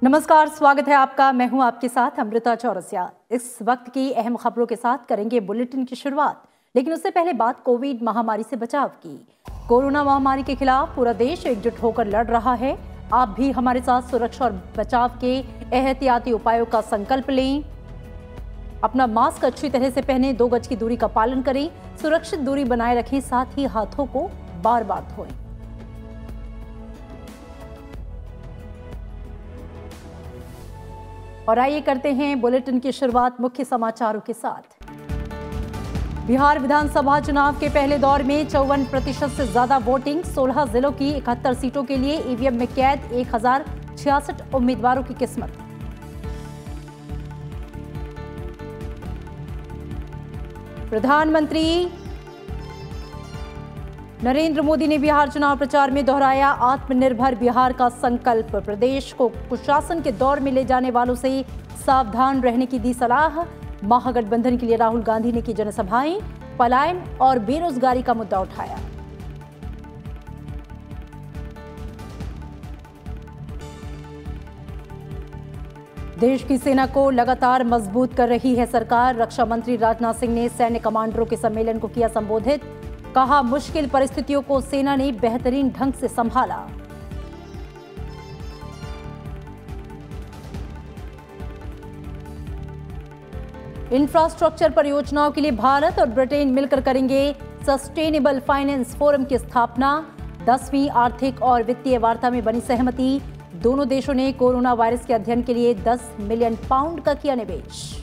नमस्कार, स्वागत है आपका। मैं हूं आपके साथ अमृता चौरसिया। इस वक्त की अहम खबरों के साथ करेंगे बुलेटिन की शुरुआत, लेकिन उससे पहले बात कोविड महामारी से बचाव की। कोरोना महामारी के खिलाफ पूरा देश एकजुट होकर लड़ रहा है। आप भी हमारे साथ सुरक्षा और बचाव के एहतियाती उपायों का संकल्प लें। अपना मास्क अच्छी तरह से पहनें, 2 गज की दूरी का पालन करें, सुरक्षित दूरी बनाए रखें, साथ ही हाथों को बार बार धोएं। और आइए करते हैं बुलेटिन की शुरुआत मुख्य समाचारों के साथ। बिहार विधानसभा चुनाव के पहले दौर में 54% से ज्यादा वोटिंग, 16 जिलों की 71 सीटों के लिए ईवीएम में कैद 1066 उम्मीदवारों की किस्मत। प्रधानमंत्री नरेंद्र मोदी ने बिहार चुनाव प्रचार में दोहराया आत्मनिर्भर बिहार का संकल्प। प्रदेश को कुशासन के दौर में ले जाने वालों से सावधान रहने की दी सलाह। महागठबंधन के लिए राहुल गांधी ने की जनसभाएं, पलायन और बेरोजगारी का मुद्दा उठाया। देश की सेना को लगातार मजबूत कर रही है सरकार। रक्षा मंत्री राजनाथ सिंह ने सैन्य कमांडरों के सम्मेलन को किया संबोधित। कहा, मुश्किल परिस्थितियों को सेना ने बेहतरीन ढंग से संभाला। इंफ्रास्ट्रक्चर परियोजनाओं के लिए भारत और ब्रिटेन मिलकर करेंगे सस्टेनेबल फाइनेंस फोरम की स्थापना। 10वीं आर्थिक और वित्तीय वार्ता में बनी सहमति। दोनों देशों ने कोरोना वायरस के अध्ययन के लिए 10 मिलियन पाउंड का किया निवेश।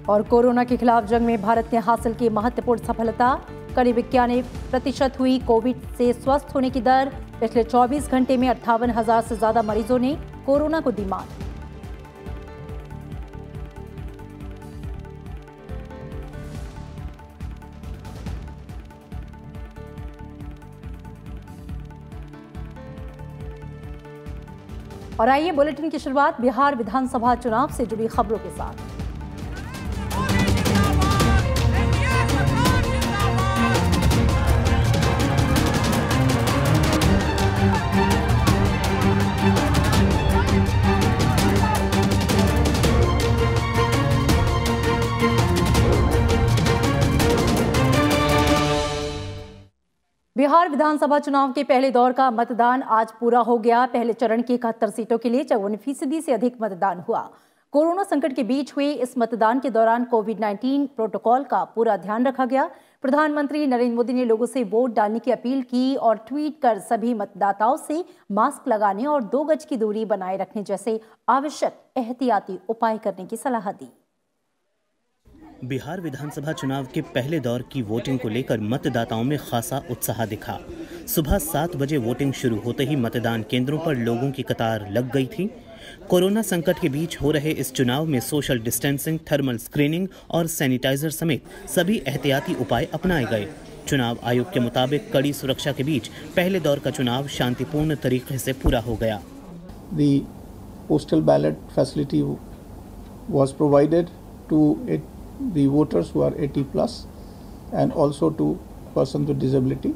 और कोरोना के खिलाफ जंग में भारत ने हासिल की महत्वपूर्ण सफलता। करीब 91% हुई कोविड से स्वस्थ होने की दर। पिछले 24 घंटे में 58,000 से ज्यादा मरीजों ने कोरोना को दी मात। और आइए बुलेटिन की शुरुआत बिहार विधानसभा चुनाव से जुड़ी खबरों के साथ। बिहार विधानसभा चुनाव के पहले दौर का मतदान आज पूरा हो गया। पहले चरण की 71 सीटों के लिए 54% से अधिक मतदान हुआ। कोरोना संकट के बीच हुए इस मतदान के दौरान कोविड-19 प्रोटोकॉल का पूरा ध्यान रखा गया। प्रधानमंत्री नरेंद्र मोदी ने लोगों से वोट डालने की अपील की और ट्वीट कर सभी मतदाताओं से मास्क लगाने और 2 गज की दूरी बनाए रखने जैसे आवश्यक एहतियाती उपाय करने की सलाह दी। बिहार विधानसभा चुनाव के पहले दौर की वोटिंग को लेकर मतदाताओं में खासा उत्साह दिखा। सुबह 7 बजे वोटिंग शुरू होते ही मतदान केंद्रों पर लोगों की कतार लग गई थी। कोरोना संकट के बीच हो रहे इस चुनाव में सोशल डिस्टेंसिंग, थर्मल स्क्रीनिंग और सैनिटाइजर समेत सभी एहतियाती उपाय अपनाए गए। चुनाव आयोग के मुताबिक कड़ी सुरक्षा के बीच पहले दौर का चुनाव शांतिपूर्ण तरीके से पूरा हो गया। The postal ballot facility was provided to the voters who are 80 plus and also to persons with disability,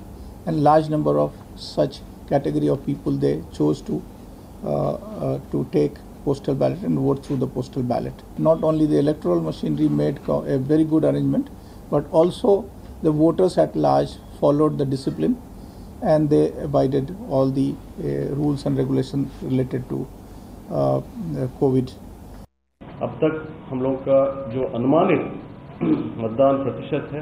and large number of such category of people they chose to take postal ballot and vote through the postal ballot. Not only the electoral machinery made a very good arrangement, but also the voters at large followed the discipline and they abided all the rules and regulations related to COVID. अब तक हम लोग का जो अनुमानित मतदान प्रतिशत है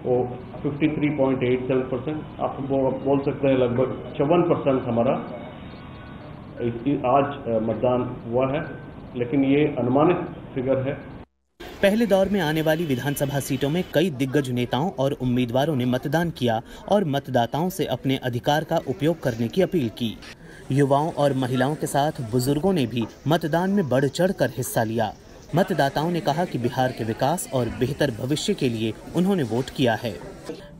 वो 53.87%। आप बोल सकते हैं लगभग 54% हमारा आज मतदान हुआ है, लेकिन ये अनुमानित फिगर है। पहले दौर में आने वाली विधानसभा सीटों में कई दिग्गज नेताओं और उम्मीदवारों ने मतदान किया और मतदाताओं से अपने अधिकार का उपयोग करने की अपील की। युवाओं और महिलाओं के साथ बुजुर्गों ने भी मतदान में बढ़ चढ़कर हिस्सा लिया। मतदाताओं ने कहा कि बिहार के विकास और बेहतर भविष्य के लिए उन्होंने वोट किया है।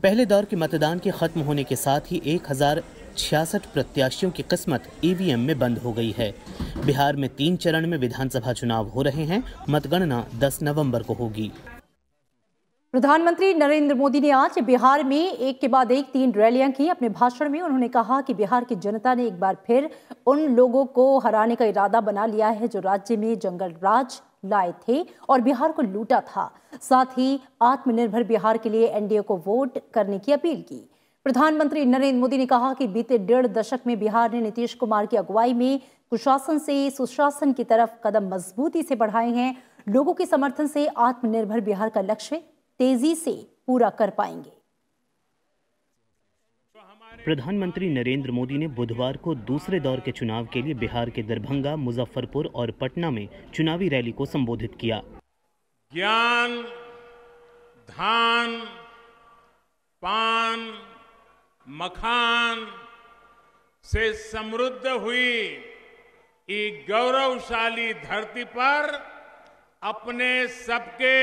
पहले दौर के मतदान के खत्म होने के साथ ही 1066 प्रत्याशियों की किस्मत ईवीएम में बंद हो गई है। बिहार में 3 चरण में विधानसभा चुनाव हो रहे हैं। मतगणना 10 नवंबर को होगी। प्रधानमंत्री नरेंद्र मोदी ने आज बिहार में एक के बाद एक 3 रैलियां की। अपने भाषण में उन्होंने कहा कि बिहार की जनता ने एक बार फिर उन लोगों को हराने का इरादा बना लिया है जो राज्य में जंगल राज लाए थे और बिहार को लूटा था। साथ ही आत्मनिर्भर बिहार के लिए एनडीए को वोट करने की अपील की। प्रधानमंत्री नरेंद्र मोदी ने कहा कि बीते 1.5 दशक में बिहार ने नीतीश कुमार की अगुवाई में कुशासन से सुशासन की तरफ कदम मजबूती से बढ़ाए हैं। लोगों के समर्थन से आत्मनिर्भर बिहार का लक्ष्य तेजी से पूरा कर पाएंगे। प्रधानमंत्री नरेंद्र मोदी ने बुधवार को दूसरे दौर के चुनाव के लिए बिहार के दरभंगा, मुजफ्फरपुर और पटना में चुनावी रैली को संबोधित किया। ज्ञान, धान, पान, मखान से समृद्ध हुई एक गौरवशाली धरती पर अपने सबके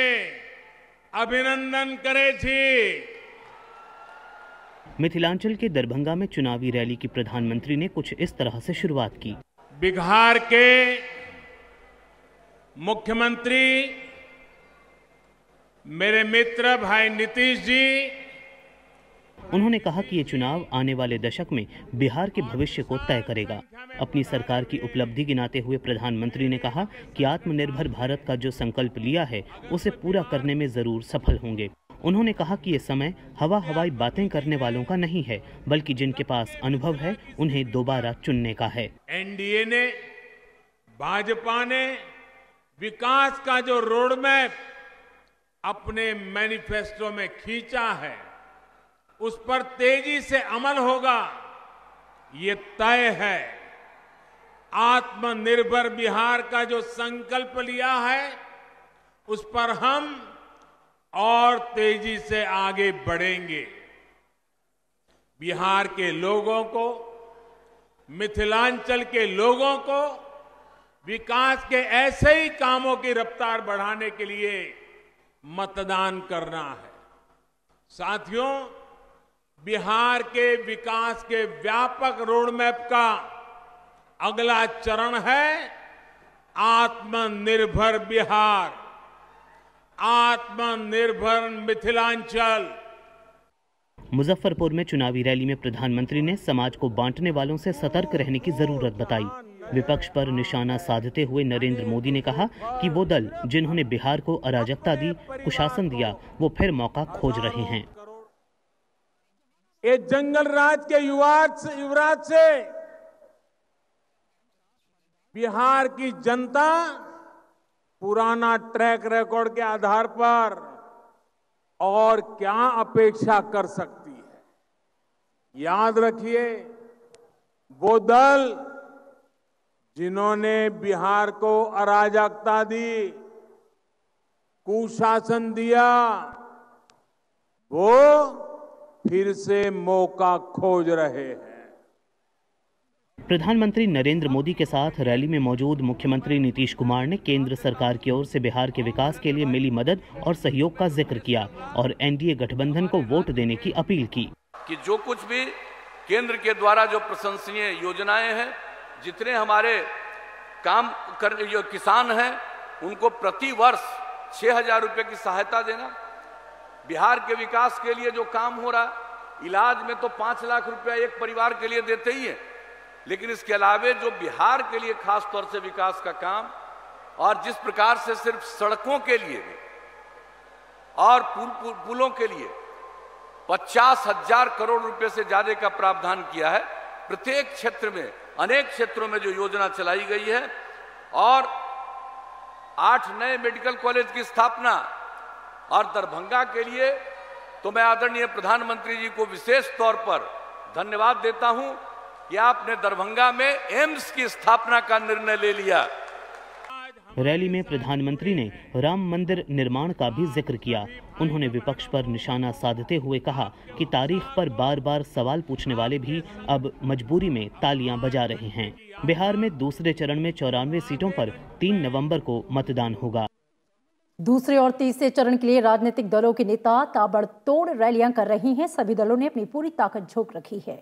अभिनंदन करे छी। मिथिलांचल के दरभंगा में चुनावी रैली की प्रधानमंत्री ने कुछ इस तरह से शुरुआत की। बिहार के मुख्यमंत्री मेरे मित्र भाई नीतीश जी, उन्होंने कहा कि ये चुनाव आने वाले दशक में बिहार के भविष्य को तय करेगा। अपनी सरकार की उपलब्धि गिनाते हुए प्रधानमंत्री ने कहा कि आत्मनिर्भर भारत का जो संकल्प लिया है उसे पूरा करने में जरूर सफल होंगे। उन्होंने कहा कि ये समय हवाई बातें करने वालों का नहीं है, बल्कि जिनके पास अनुभव है उन्हें दोबारा चुनने का है। एनडीए ने, भाजपा ने विकास का जो रोड मैप अपने मैनिफेस्टो में खींचा है उस पर तेजी से अमल होगा, ये तय है। आत्मनिर्भर बिहार का जो संकल्प लिया है उस पर हम और तेजी से आगे बढ़ेंगे। बिहार के लोगों को, मिथिलांचल के लोगों को विकास के ऐसे ही कामों की रफ्तार बढ़ाने के लिए मतदान करना है। साथियों, बिहार के विकास के व्यापक रोडमैप का अगला चरण है आत्मनिर्भर बिहार, आत्मनिर्भर मिथिलांचल। मुजफ्फरपुर में चुनावी रैली में प्रधानमंत्री ने समाज को बांटने वालों से सतर्क रहने की जरूरत बताई। विपक्ष पर निशाना साधते हुए नरेंद्र मोदी ने कहा कि वो दल जिन्होंने बिहार को अराजकता दी, कुशासन दिया, वो फिर मौका खोज रहे हैं। ये जंगल राज के युवराज से बिहार की जनता पुराना ट्रैक रिकॉर्ड के आधार पर और क्या अपेक्षा कर सकती है। याद रखिए, वो दल जिन्होंने बिहार को अराजकता दी, कुशासन दिया, वो फिर से मौका खोज रहे हैं। प्रधानमंत्री नरेंद्र मोदी के साथ रैली में मौजूद मुख्यमंत्री नीतीश कुमार ने केंद्र सरकार की ओर से बिहार के विकास के लिए मिली मदद और सहयोग का जिक्र किया और एनडीए गठबंधन को वोट देने की अपील की। कि जो कुछ भी केंद्र के द्वारा जो प्रशंसनीय योजनाएं हैं, जितने हमारे काम कर जो किसान हैं उनको प्रति वर्ष 6,000 रुपए की सहायता देना, बिहार के विकास के लिए जो काम हो रहा, इलाज में तो 5 लाख रुपया एक परिवार के लिए देते ही है, लेकिन इसके अलावे जो बिहार के लिए खास तौर से विकास का काम और जिस प्रकार से सिर्फ सड़कों के लिए और पुलों के लिए 50,000 करोड़ रुपए से ज्यादा का प्रावधान किया है। प्रत्येक क्षेत्र में, अनेक क्षेत्रों में जो योजना चलाई गई है और 8 नए मेडिकल कॉलेज की स्थापना और दरभंगा के लिए तो मैं आदरणीय प्रधानमंत्री जी को विशेष तौर पर धन्यवाद देता हूं कि आपने दरभंगा में एम्स की स्थापना का निर्णय ले लिया। रैली में प्रधानमंत्री ने राम मंदिर निर्माण का भी जिक्र किया। उन्होंने विपक्ष पर निशाना साधते हुए कहा कि तारीख पर बार बार सवाल पूछने वाले भी अब मजबूरी में तालियां बजा रहे हैं। बिहार में दूसरे चरण में 94 सीटों पर 3 नवंबर को मतदान होगा। दूसरे और तीसरे चरण के लिए राजनीतिक दलों के नेता ताबड़तोड़ रैलियां कर रही हैं। सभी दलों ने अपनी पूरी ताकत झोंक रखी है।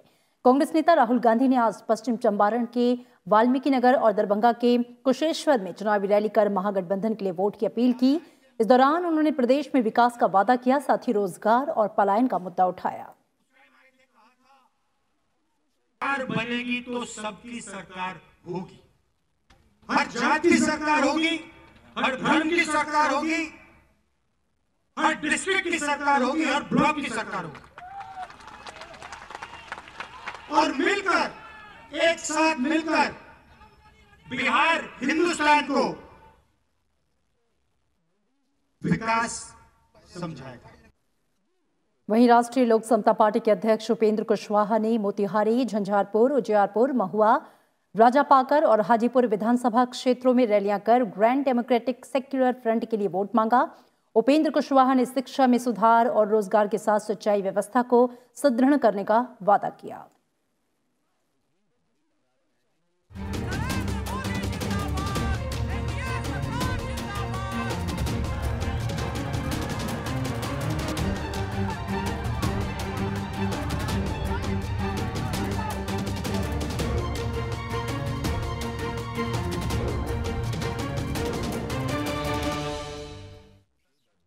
कांग्रेस नेता राहुल गांधी ने आज पश्चिम चंपारण के वाल्मीकि नगर और दरभंगा के कुशेश्वर में चुनावी रैली कर महागठबंधन के लिए वोट की अपील की। इस दौरान उन्होंने प्रदेश में विकास का वादा किया, साथ ही रोजगार और पलायन का मुद्दा उठाया। सरकार बनेगी तो सबकी सरकार होगी, हर जाति की सरकार होगी, हर धर्म की सरकार होगी, हर डिस्ट्रिक्ट की सरकार होगी, हर ब्लॉक की सरकार होगी, और मिलकर एक साथ मिलकर बिहार हिंदुस्तान को विकास समझाएगा। वहीं राष्ट्रीय लोक समता पार्टी के अध्यक्ष उपेंद्र कुशवाहा ने मोतिहारी, झंझारपुर, उजियारपुर, महुआ, राजापाकर और हाजीपुर विधानसभा क्षेत्रों में रैलियां कर ग्रैंड डेमोक्रेटिक सेक्युलर फ्रंट के लिए वोट मांगा। उपेंद्र कुशवाहा ने शिक्षा में सुधार और रोजगार के साथ सिंचाई व्यवस्था को सुदृढ़ करने का वादा किया।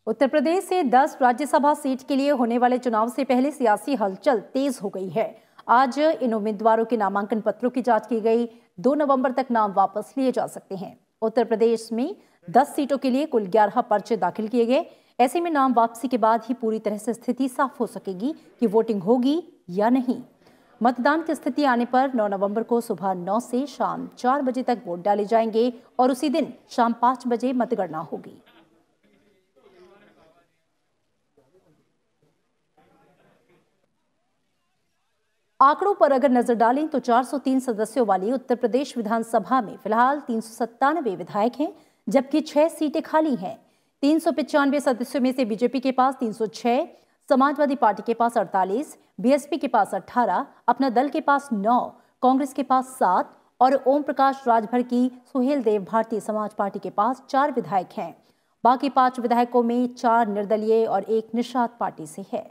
उत्तर प्रदेश से 10 राज्यसभा सीट के लिए होने वाले चुनाव से पहले सियासी हलचल तेज हो गई है। आज इन उम्मीदवारों के नामांकन पत्रों की जांच की गई। 2 नवंबर तक नाम वापस लिए जा सकते हैं। उत्तर प्रदेश में 10 सीटों के लिए कुल 11 पर्चे दाखिल किए गए। ऐसे में नाम वापसी के बाद ही पूरी तरह से स्थिति साफ हो सकेगी कि वोटिंग होगी या नहीं। मतदान की स्थिति आने पर 9 नवंबर को सुबह 9 से शाम 4 बजे तक वोट डाले जाएंगे और उसी दिन शाम 5 बजे मतगणना होगी। आंकड़ों पर अगर नजर डालें तो 403 सदस्यों वाली उत्तर प्रदेश विधानसभा में फिलहाल 397 विधायक हैं, जबकि 6 सीटें खाली हैं। 395 सदस्यों में से बीजेपी के पास 306, समाजवादी पार्टी के पास 48, बीएसपी के पास 18, अपना दल के पास 9, कांग्रेस के पास 7 और ओम प्रकाश राजभर की सुहेल देव भारतीय समाज पार्टी के पास 4 विधायक हैं। बाकी 5 विधायकों में 4 निर्दलीय और 1 निषाद पार्टी से है।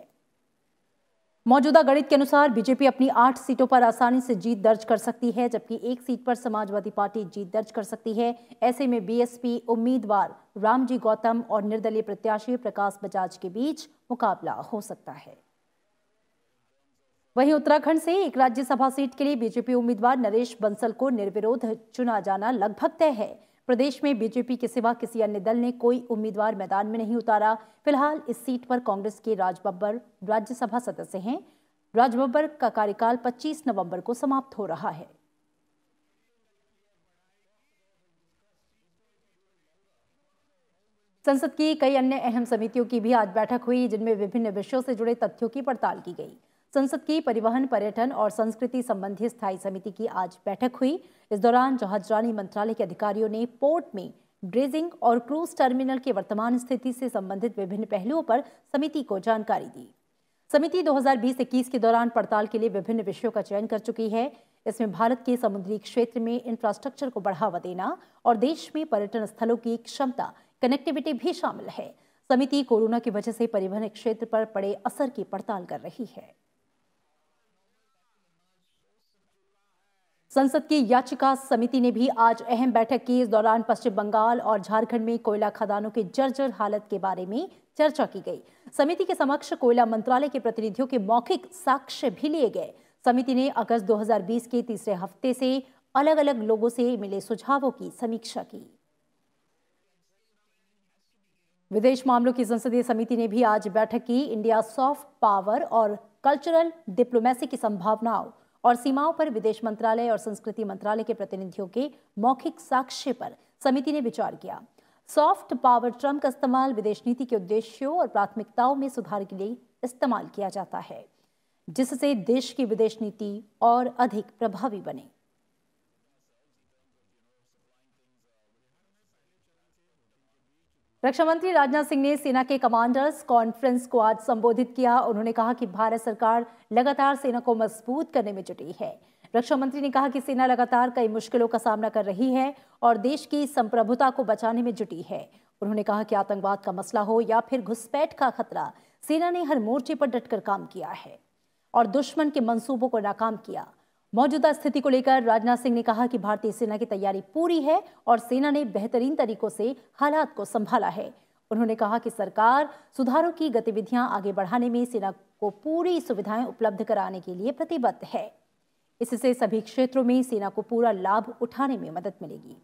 मौजूदा गणित के अनुसार बीजेपी अपनी 8 सीटों पर आसानी से जीत दर्ज कर सकती है, जबकि 1 सीट पर समाजवादी पार्टी जीत दर्ज कर सकती है। ऐसे में बीएसपी उम्मीदवार रामजी गौतम और निर्दलीय प्रत्याशी प्रकाश बजाज के बीच मुकाबला हो सकता है। वहीं उत्तराखंड से एक राज्यसभा सीट के लिए बीजेपी उम्मीदवार नरेश बंसल को निर्विरोध चुना जाना लगभग तय है। प्रदेश में बीजेपी के सिवा किसी अन्य दल ने कोई उम्मीदवार मैदान में नहीं उतारा। फिलहाल इस सीट पर कांग्रेस के राज बब्बर राज्यसभा सदस्य हैं। राज बब्बर का कार्यकाल 25 नवंबर को समाप्त हो रहा है। संसद की कई अन्य अहम समितियों की भी आज बैठक हुई, जिनमें विभिन्न विषयों से जुड़े तथ्यों की पड़ताल की गई। संसद की परिवहन, पर्यटन और संस्कृति संबंधी स्थायी समिति की आज बैठक हुई। इस दौरान जहाजरानी मंत्रालय के अधिकारियों ने पोर्ट में ड्रेजिंग और क्रूज टर्मिनल की वर्तमान स्थिति से संबंधित विभिन्न पहलुओं पर समिति को जानकारी दी। समिति 2020-21 के दौरान पड़ताल के लिए विभिन्न विषयों का चयन कर चुकी है। इसमें भारत के समुद्री क्षेत्र में इंफ्रास्ट्रक्चर को बढ़ावा देना और देश में पर्यटन स्थलों की क्षमता, कनेक्टिविटी भी शामिल है। समिति कोरोना की वजह से परिवहन क्षेत्र पर पड़े असर की पड़ताल कर रही है। संसद की याचिका समिति ने भी आज अहम बैठक की। इस दौरान पश्चिम बंगाल और झारखंड में कोयला खदानों की जर्जर हालत के बारे में चर्चा की गई। समिति के समक्ष कोयला मंत्रालय के प्रतिनिधियों के मौखिक साक्ष्य भी लिए गए। समिति ने अगस्त 2020 के तीसरे हफ्ते से अलग अलग लोगों से मिले सुझावों की समीक्षा की। विदेश मामलों की संसदीय समिति ने भी आज बैठक की। इंडिया सॉफ्ट पावर और कल्चरल डिप्लोमेसी की संभावनाओं और सीमाओं पर विदेश मंत्रालय और संस्कृति मंत्रालय के प्रतिनिधियों के मौखिक साक्ष्य पर समिति ने विचार किया। सॉफ्ट पावर टर्म का इस्तेमाल विदेश नीति के उद्देश्यों और प्राथमिकताओं में सुधार के लिए इस्तेमाल किया जाता है, जिससे देश की विदेश नीति और अधिक प्रभावी बने। रक्षा मंत्री राजनाथ सिंह ने सेना के कमांडर्स कॉन्फ्रेंस को आज संबोधित किया। उन्होंने कहा कि भारत सरकार लगातार सेना को मजबूत करने में जुटी है। रक्षा मंत्री ने कहा कि सेना लगातार कई मुश्किलों का सामना कर रही है और देश की संप्रभुता को बचाने में जुटी है। उन्होंने कहा कि आतंकवाद का मसला हो या फिर घुसपैठ का खतरा, सेना ने हर मोर्चे पर डटकर काम किया है और दुश्मन के मंसूबों को नाकाम किया। मौजूदा स्थिति को लेकर राजनाथ सिंह ने कहा कि भारतीय सेना की तैयारी पूरी है और सेना ने बेहतरीन तरीकों से हालात को संभाला है। उन्होंने कहा कि सरकार सुधारों की गतिविधियां आगे बढ़ाने में सेना को पूरी सुविधाएं उपलब्ध कराने के लिए प्रतिबद्ध है। इससे सभी क्षेत्रों में सेना को पूरा लाभ उठाने में मदद मिलेगी।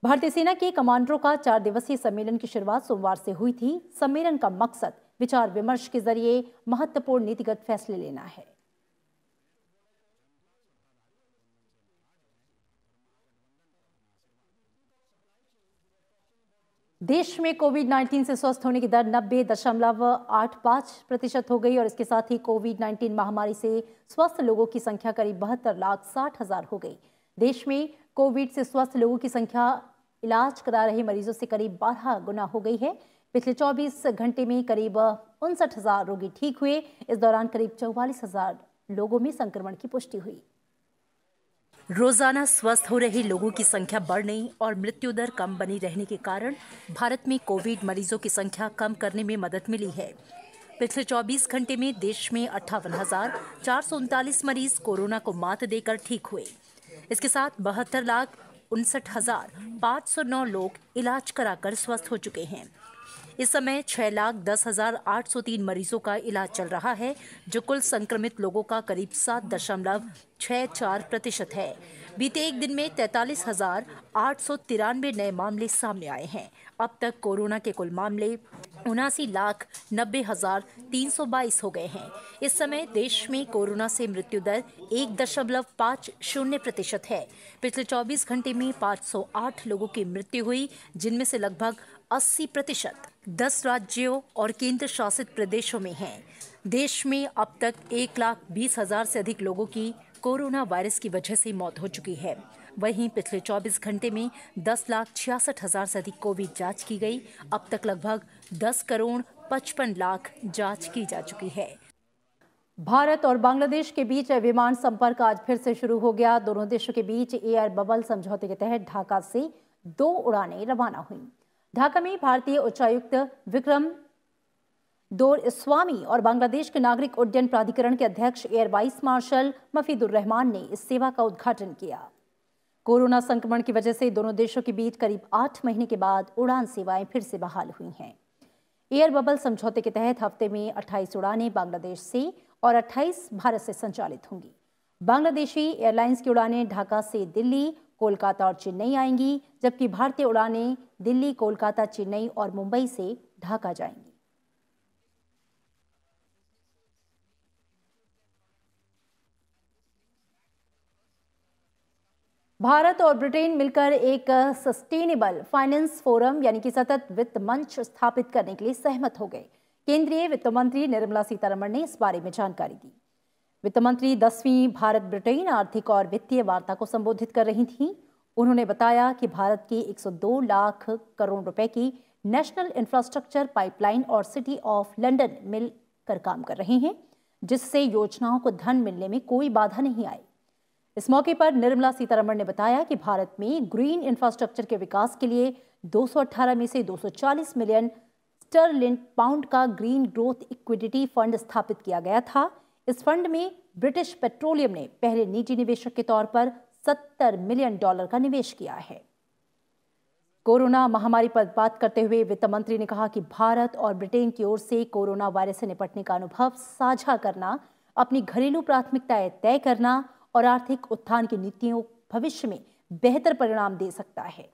भारतीय सेना के कमांडरों का 4 दिवसीय सम्मेलन की शुरुआत सोमवार से हुई थी। सम्मेलन का मकसद विचार विमर्श के जरिए महत्वपूर्ण नीतिगत फैसले लेना है। देश में कोविड-19 से स्वस्थ होने की दर 90.85% हो गई और इसके साथ ही कोविड-19 महामारी से स्वस्थ लोगों की संख्या करीब 72,60,000 हो गई। देश में कोविड से स्वस्थ लोगों की संख्या इलाज करा रहे मरीजों से करीब 12 गुना हो गई है। पिछले 24 घंटे में करीब 59,000 रोगी ठीक हुए। इस दौरान करीब 44,000 लोगों में संक्रमण की पुष्टि हुई। रोजाना स्वस्थ हो रहे लोगों की संख्या बढ़ने और मृत्यु दर कम बनी रहने के कारण भारत में कोविड मरीजों की संख्या कम करने में मदद मिली है। पिछले 24 घंटे में देश में 58,439 मरीज कोरोना को मात देकर ठीक हुए। इसके साथ 72,59,509 लोग इलाज कराकर स्वस्थ हो चुके हैं। इस समय 6,10,803 मरीजों का इलाज चल रहा है, जो कुल संक्रमित लोगों का करीब 7.64% है। बीते एक दिन में 43,893 नए मामले सामने आए हैं। अब तक कोरोना के कुल मामले 79,90,322 हो गए हैं। इस समय देश में कोरोना से मृत्यु दर 1.50% है। पिछले 24 घंटे में 508 लोगों की मृत्यु हुई, जिनमें से लगभग 80% 10 राज्यों और केंद्र शासित प्रदेशों में हैं। देश में अब तक 1,20,000 से अधिक लोगों की कोरोना वायरस की वजह से मौत हो चुकी है। वहीं पिछले 24 घंटे में 10,66,000 से अधिक कोविड जांच की गई। अब तक लगभग 10,55,00,000 जांच की जा चुकी है। भारत और बांग्लादेश के बीच विमान संपर्क आज फिर से शुरू हो गया। दोनों देशों के बीच एयर बबल समझौते के तहत ढाका से 2 उड़ानें रवाना हुई। ढाका में भारतीय उच्चायुक्त विक्रम दोरइस्वामी और बांग्लादेश के नागरिक उड्डयन प्राधिकरण के अध्यक्ष एयर वाइस मार्शल मफीदुर रहमान ने इस सेवा का उद्घाटन किया। कोरोना संक्रमण की वजह से दोनों देशों के बीच करीब 8 महीने के बाद उड़ान सेवाएं फिर से बहाल हुई हैं। एयर बबल समझौते के तहत हफ्ते में 28 उड़ानें बांग्लादेश से और 28 भारत से संचालित होंगी। बांग्लादेशी एयरलाइंस की उड़ानें ढाका से दिल्ली, कोलकाता और चेन्नई आएंगी, जबकि भारतीय उड़ानें दिल्ली, कोलकाता, चेन्नई और मुंबई से ढाका जाएंगी। भारत और ब्रिटेन मिलकर एक सस्टेनेबल फाइनेंस फोरम यानी कि सतत वित्त मंच स्थापित करने के लिए सहमत हो गए। केंद्रीय वित्त मंत्री निर्मला सीतारमण ने इस बारे में जानकारी दी। वित्त मंत्री 10वीं भारत ब्रिटेन आर्थिक और वित्तीय वार्ता को संबोधित कर रही थीं। उन्होंने बताया कि भारत की 102 लाख करोड़ रुपए की नेशनल इंफ्रास्ट्रक्चर पाइपलाइन और सिटी ऑफ लंदन मिलकर काम कर रहे हैं, जिससे योजनाओं को धन मिलने में कोई बाधा नहीं आई। इस मौके पर निर्मला सीतारमण ने बताया कि भारत में ग्रीन इंफ्रास्ट्रक्चर के विकास के लिए 218 में से 240 मिलियन स्टर्लिंग पाउंड का ग्रीन ग्रोथ इक्विटी फंड स्थापित किया गया था। इस फंड में ब्रिटिश पेट्रोलियम ने पहले निजी निवेशक के तौर पर $70 मिलियन का निवेश किया है। कोरोना महामारी पर बात करते हुए वित्त मंत्री ने कहा कि भारत और ब्रिटेन की ओर से कोरोना वायरस से निपटने का अनुभव साझा करना, अपनी घरेलू प्राथमिकताएं तय करना और आर्थिक उत्थान की नीतियों भविष्य में बेहतर परिणाम दे सकता है।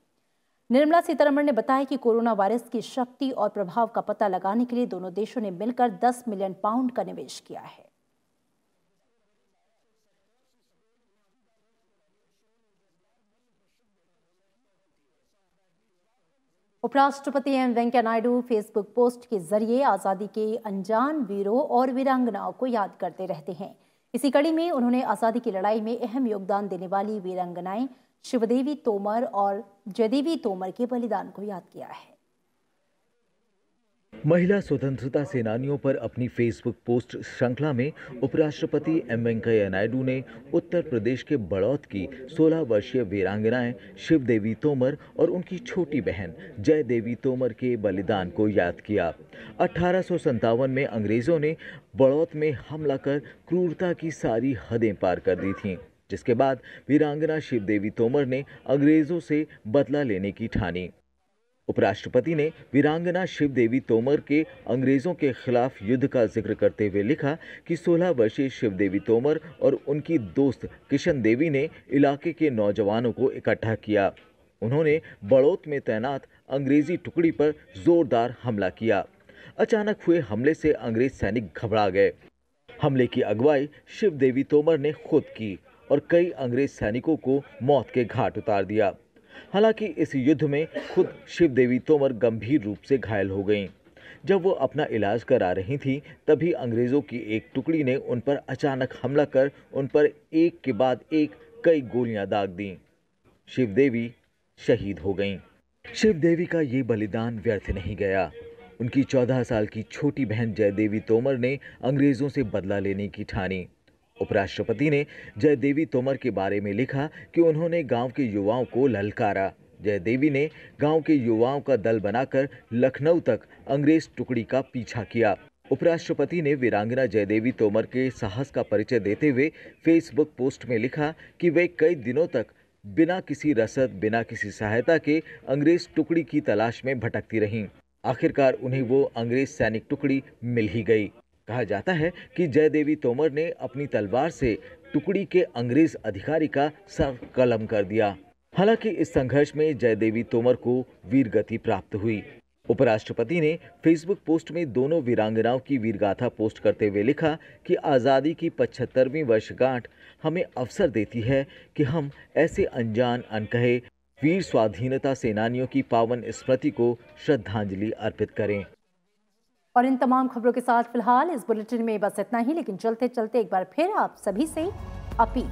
निर्मला सीतारमण ने बताया कि कोरोना वायरस की शक्ति और प्रभाव का पता लगाने के लिए दोनों देशों ने मिलकर 10 मिलियन पाउंड का निवेश किया है। उपराष्ट्रपति M Venkaiah Naidu Facebook post के जरिए आजादी के अनजान वीरों और वीरांगनाओं को याद करते रहते हैं। इसी कड़ी में उन्होंने आजादी की लड़ाई में अहम योगदान देने वाली वीरांगनाएं शिवदेवी तोमर और जयदेवी तोमर के बलिदान को याद किया है। महिला स्वतंत्रता सेनानियों पर अपनी फेसबुक पोस्ट श्रृंखला में उपराष्ट्रपति एम वेंकैया नायडू ने उत्तर प्रदेश के बड़ौत की 16 वर्षीय वीरांगनाएं शिवदेवी तोमर और उनकी छोटी बहन जय देवी तोमर के बलिदान को याद किया। 1857 में अंग्रेजों ने बड़ौत में हमला कर क्रूरता की सारी हदें पार कर दी थीं, जिसके बाद वीरांगना शिवदेवी तोमर ने अंग्रेजों से बदला लेने की ठानी। उपराष्ट्रपति ने वीरांगना शिव देवी तोमर के अंग्रेजों के खिलाफ युद्ध का जिक्र करते हुए लिखा कि 16 वर्षीय शिव देवी तोमर और उनकी दोस्त किशन देवी ने इलाके के नौजवानों को इकट्ठा किया। उन्होंने बड़ौत में तैनात अंग्रेजी टुकड़ी पर जोरदार हमला किया। अचानक हुए हमले से अंग्रेज सैनिक घबरा गए। हमले की अगुवाई शिव देवी तोमर ने खुद की और कई अंग्रेज सैनिकों को मौत के घाट उतार दिया। हालांकि इस युद्ध में खुद शिव देवी तोमर गंभीर रूप से घायल हो गईं। जब वो अपना इलाज करा रही थीं, तभी अंग्रेजों की एक टुकड़ी ने उन पर अचानक हमला कर उन पर एक के बाद एक कई गोलियां दाग दीं। शिव देवी शहीद हो गईं। शिव देवी का ये बलिदान व्यर्थ नहीं गया। उनकी 14 साल की छोटी बहन जयदेवी तोमर ने अंग्रेजों से बदला लेने की ठानी। उपराष्ट्रपति ने जयदेवी तोमर के बारे में लिखा कि उन्होंने गांव के युवाओं को ललकारा। जयदेवी ने गांव के युवाओं का दल बनाकर लखनऊ तक अंग्रेज टुकड़ी का पीछा किया। उपराष्ट्रपति ने वीरांगना जयदेवी तोमर के साहस का परिचय देते हुए फेसबुक पोस्ट में लिखा कि वे कई दिनों तक बिना किसी रसद, बिना किसी सहायता के अंग्रेज टुकड़ी की तलाश में भटकती रहीं। आखिरकार उन्हें वो अंग्रेज सैनिक टुकड़ी मिल ही गई। कहा जाता है कि जयदेवी तोमर ने अपनी तलवार से टुकड़ी के अंग्रेज अधिकारी का सर कलम कर दिया। हालांकि इस संघर्ष में जयदेवी तोमर को वीरगति प्राप्त हुई। उपराष्ट्रपति ने फेसबुक पोस्ट में दोनों वीरांगनाओं की वीरगाथा पोस्ट करते हुए लिखा कि आज़ादी की 75वीं वर्षगांठ हमें अवसर देती है कि हम ऐसे अनजान अनकहे वीर स्वाधीनता सेनानियों की पावन स्मृति को श्रद्धांजलि अर्पित करें। और इन तमाम खबरों के साथ फिलहाल इस बुलेटिन में बस इतना ही, लेकिन चलते चलते एक बार फिर आप सभी से अपील।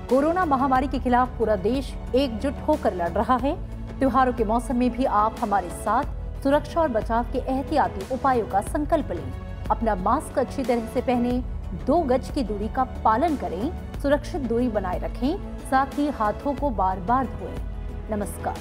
कोरोना महामारी के खिलाफ पूरा देश एकजुट होकर लड़ रहा है। त्योहारों के मौसम में भी आप हमारे साथ सुरक्षा और बचाव के एहतियाती उपायों का संकल्प लें। अपना मास्क अच्छी तरह से पहनें, 2 गज की दूरी का पालन करें, सुरक्षित दूरी बनाए रखें, साथ ही हाथों को बार बार धोएं। नमस्कार।